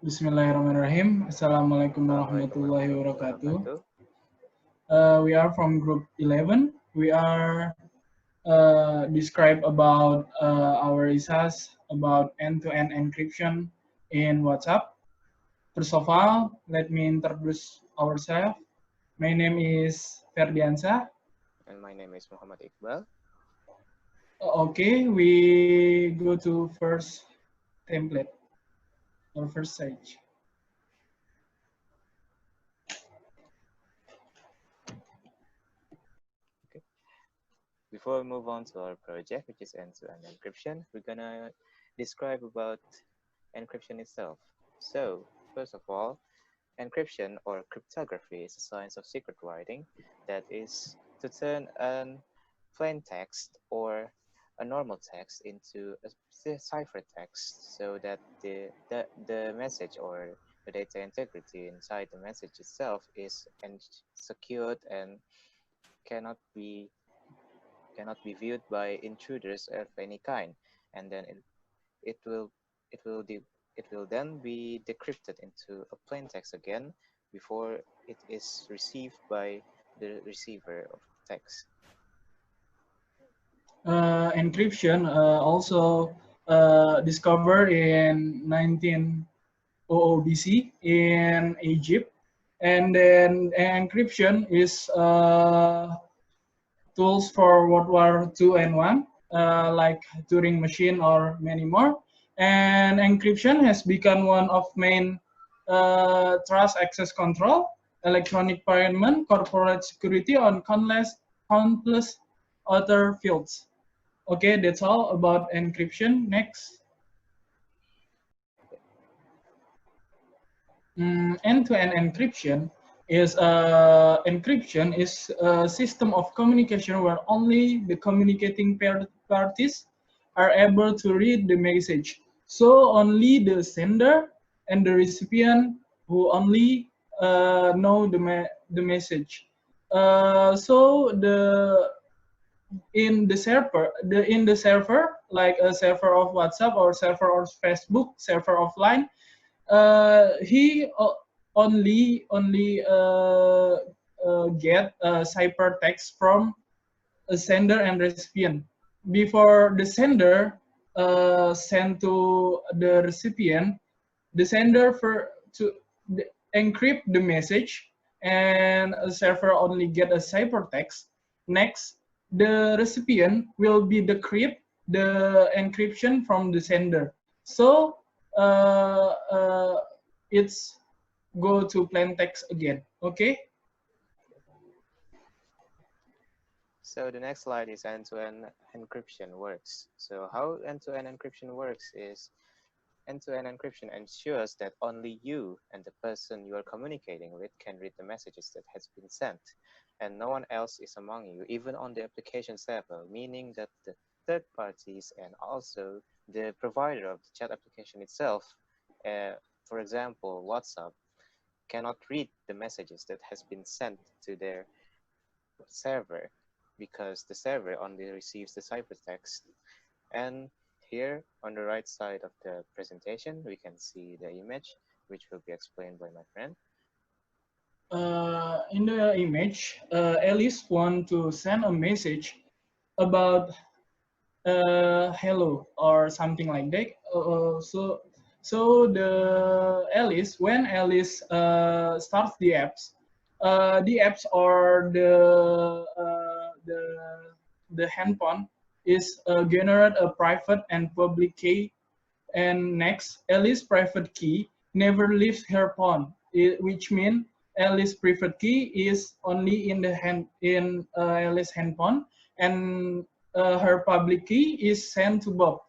Bismillahirrahmanirrahim. Assalamualaikum Assalamualaikum warahmatullahi warahmatullahi wabarakatuh. wabarakatuh. We are from group 11. We are describe about our research about end-to-end encryption in WhatsApp. First of all, let me introduce ourselves. My name is Ferdiansyah. And my name is Muhammad Iqbal. Okay, we go to first template or first stage. Okay. Before we move on to our project, which is end-to-end encryption, we're gonna describe about encryption itself. So, first of all, encryption or cryptography is a science of secret writing that is to turn a plain text or a normal text into a ciphertext so that the message or the data integrity inside the message itself is secured and cannot be viewed by intruders of any kind, and then it will it will de- it will then be decrypted into a plain text again before it is received by the receiver of the text. Encryption also discovered in 1900 BC in Egypt, and then encryption is tools for World War II and One, like Turing machine or many more. And encryption has become one of main trust access control, electronic payment, corporate security on countless other fields. Okay, that's all about encryption. Next, end-to-end encryption is a system of communication where only the communicating parties are able to read the message. So only the sender and the recipient who only know the message. So in the server, like a server of WhatsApp or server of Facebook, server of Line, he only get ciphertext from a sender and recipient. Before the sender send to the recipient, the sender encrypt the message, and a server only get a ciphertext. Next, the recipient will be decrypt the encryption from the sender. So it's go to plain text again. Okay. So the next slide is end-to-end encryption works. So how end-to-end encryption works is end-to-end encryption ensures that only you and the person you are communicating with can read the messages that has been sent, and no one else is among you, even on the application level, meaning that the third parties and also the provider of the chat application itself, for example, WhatsApp, cannot read the messages that has been sent to their server because the server only receives the ciphertext. And here on the right side of the presentation, we can see the image, which will be explained by my friend. In the image, Alice want to send a message about hello or something like that. So when Alice starts the apps or the handphone is generate a private and public key, and next Alice's private key never leaves her phone, which means Alice's private key is only in the Alice's handphone, and her public key is sent to Bob.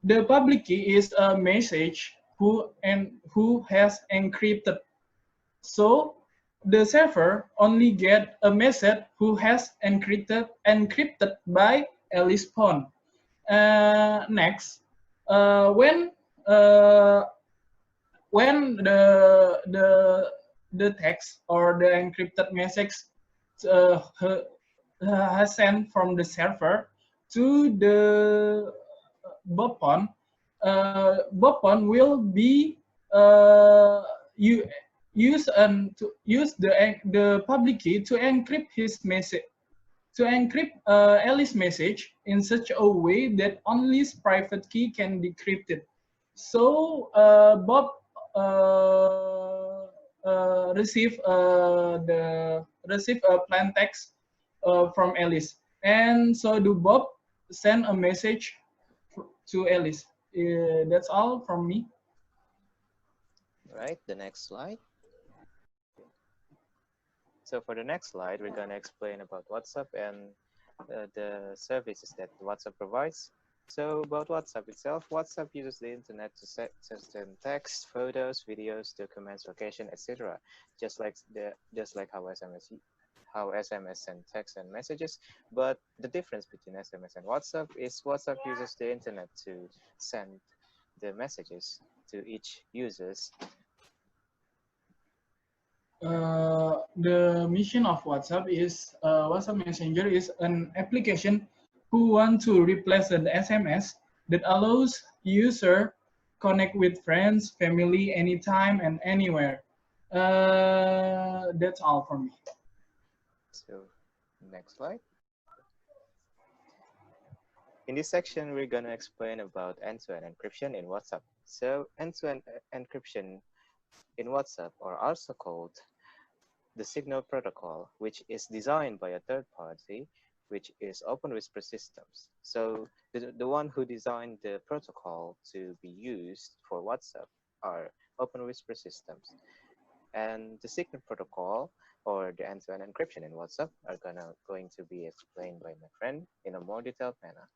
The public key is a message who has encrypted. So the server only get a message who has encrypted by Alice phone. Next, uh, when uh, when the text or the encrypted message uh, has sent from the server to the Bopon, Bopon will be you use the public key to encrypt his message, to encrypt Alice's message in such a way that only his private key can decrypt it. So Bob receive a plain text from Alice, and so do Bob send a message to Alice. That's all from me. Right, the next slide. So for the next slide, we're going to explain about WhatsApp and the services that WhatsApp provides. So about WhatsApp itself, WhatsApp uses the internet to send text, photos, videos, documents, location, etc. Just like how SMS send text and messages. But the difference between SMS and WhatsApp is WhatsApp uses the internet to send the messages to each users. The mission of WhatsApp is WhatsApp Messenger is an application who want to replace an SMS that allows user connect with friends, family anytime and anywhere. That's all for me. So next slide. In this section, we're going to explain about end-to-end encryption in WhatsApp. So end-to-end encryption in WhatsApp are also called the Signal Protocol, which is designed by a third party, which is Open Whisper Systems. So the one who designed the protocol to be used for WhatsApp are Open Whisper Systems. And the Signal Protocol or the end-to-end encryption in WhatsApp are going to be explained by my friend in a more detailed manner.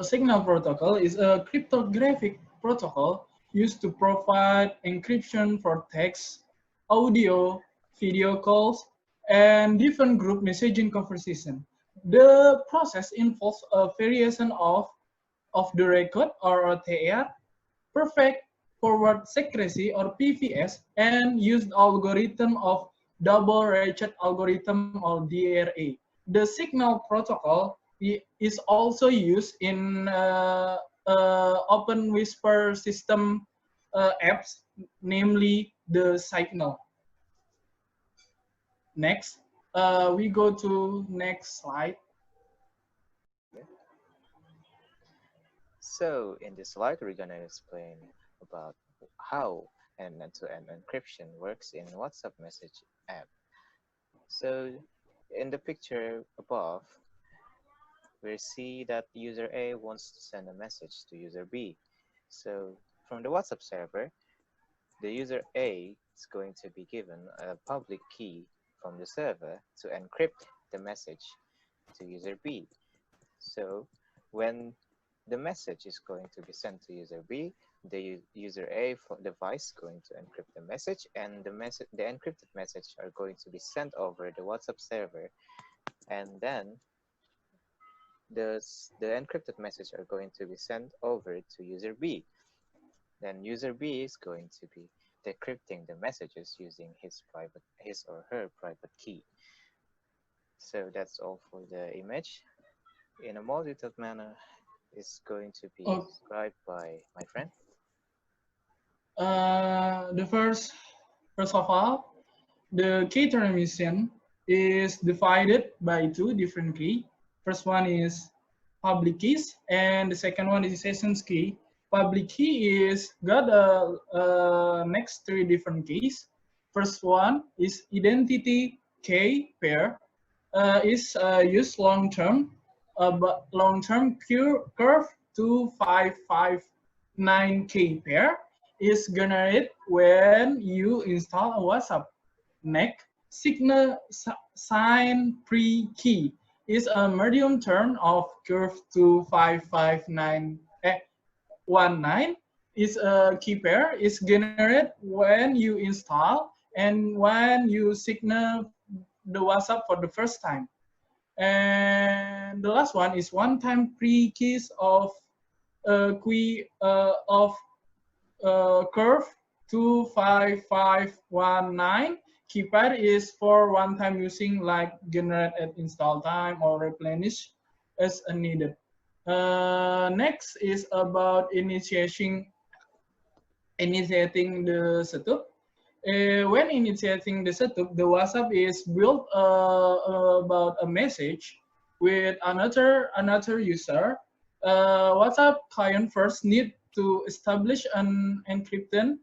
Signal protocol is a cryptographic protocol used to provide encryption for text, audio, video calls, and different group messaging conversation. The process involves a variation of the record or OTR, perfect forward secrecy or PFS, and used algorithm of double ratchet algorithm or DRA. The signal protocol is also used in Open Whisper system apps, namely the Signal. Next, we go to next slide. So in this slide, we're going to explain about how an end-to-end encryption works in WhatsApp message app. So in the picture above, we see that user A wants to send a message to user B. So from the WhatsApp server, the user A is going to be given a public key from the server to encrypt the message to user B. So when the message is going to be sent to user B, the user A device is going to encrypt the message, and the encrypted message are going to be sent over the WhatsApp server, and then the encrypted message are going to be sent over to user B. Then user B is going to be decrypting the messages using his or her private key. So that's all for the image. In a more detailed manner, is going to be described by my friend. The first of all, the key transmission is divided by two different keys. First one is public keys, and the second one is sessions key. Public key is got next three different keys. First one is identity K pair, is used long-term, but long-term curve 2559K pair is generated when you install a WhatsApp. Next, signal sign pre-key is a medium term of curve 25519 is a key pair is generated when you install and when you signal the WhatsApp for the first time. And the last one is one-time pre-keys of curve 25519. Keypad is for one-time using like generate at install time or replenish as needed. Next is about initiating initiating the setup. When initiating the setup, the WhatsApp is built about a message with another user. WhatsApp client first need to establish an encrypted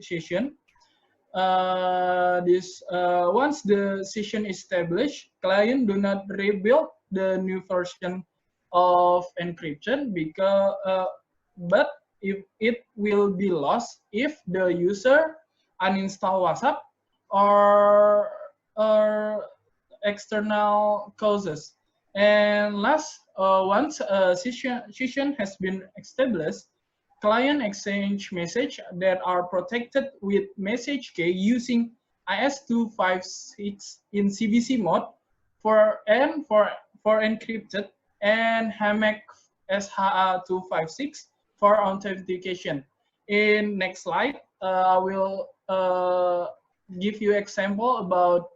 session. Once the session is established, client do not rebuild the new version of encryption but if it will be lost if the user uninstall WhatsApp or or external causes. And last, once a session has been established, client exchange message that are protected with message key using IS-256 in CBC mode for encrypted and HAMAC SHA-256 for authentication. In next slide, I will give you example about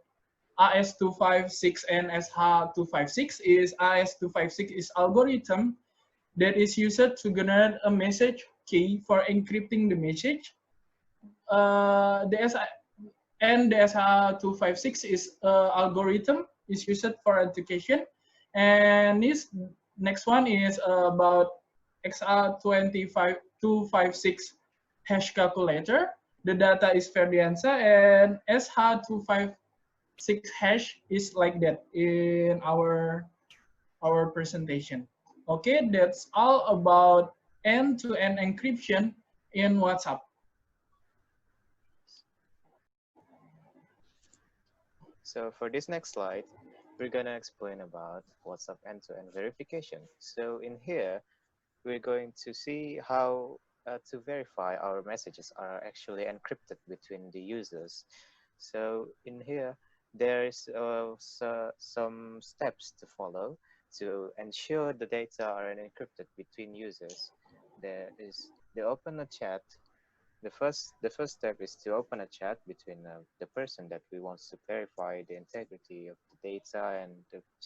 AS256 and SH256. AS256 is algorithm that is used to generate a message key for encrypting the message. The SH256 is algorithm is used for authentication, and this next one is about XR256 hash calculator. The data is Ferdiansyah, and SH256 hash is like that in our presentation. Okay, that's all about end-to-end encryption in WhatsApp. So for this next slide, we're going to explain about WhatsApp end-to-end verification. So in here, we're going to see how to verify our messages are actually encrypted between the users. So in here, there's some steps to follow to ensure the data are encrypted between users. There is the open a chat. The first step is to open a chat between the person that we want to verify the integrity of the data and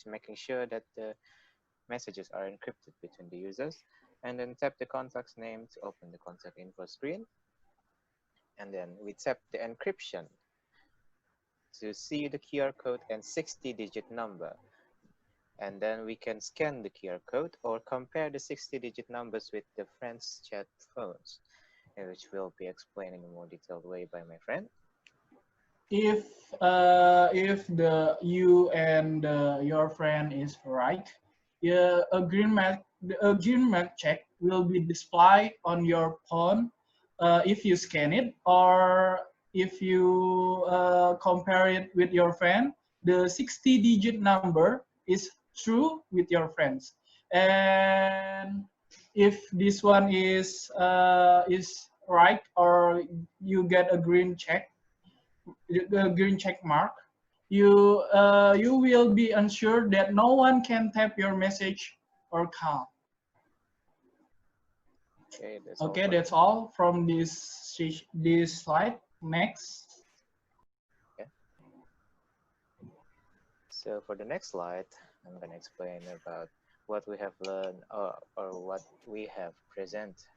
making sure that the messages are encrypted between the users. And then tap the contact's name to open the contact info screen. And then we tap the encryption to see the QR code and 60-digit number. And then we can scan the QR code or compare the 60-digit numbers with the friend's chat phones, which will be explained in a more detailed way by my friend. If you and your friend is right, the agreement check will be displayed on your phone if you scan it, or if you compare it with your friend, the 60-digit number is true with your friends. And if this one is right, or you get a green check mark, you will be ensured that no one can tap your message or call. Okay, that's all from this slide. Next. Okay. So for the next slide, I'm going to explain about what we have learned or what we have present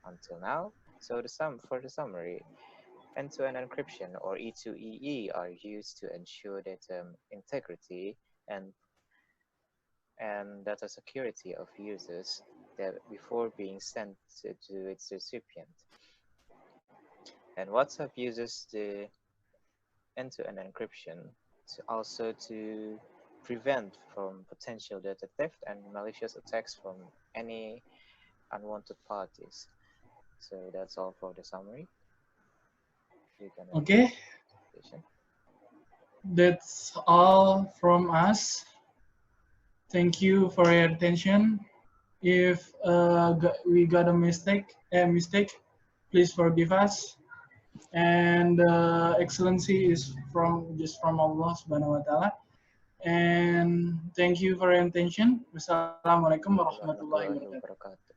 until now. So for the summary, end-to-end encryption or E2EE are used to ensure data integrity and data security of users that before being sent to its recipient. And WhatsApp uses the end-to-end encryption to prevent from potential data theft and malicious attacks from any unwanted parties. So that's all for the summary. Okay, that's all from us. Thank you for your attention. If we got a mistake, please forgive us. And excellency is just from Allah Subhanahu wa Ta'ala. And thank you for your attention. Wassalamualaikum warahmatullahi wabarakatuh.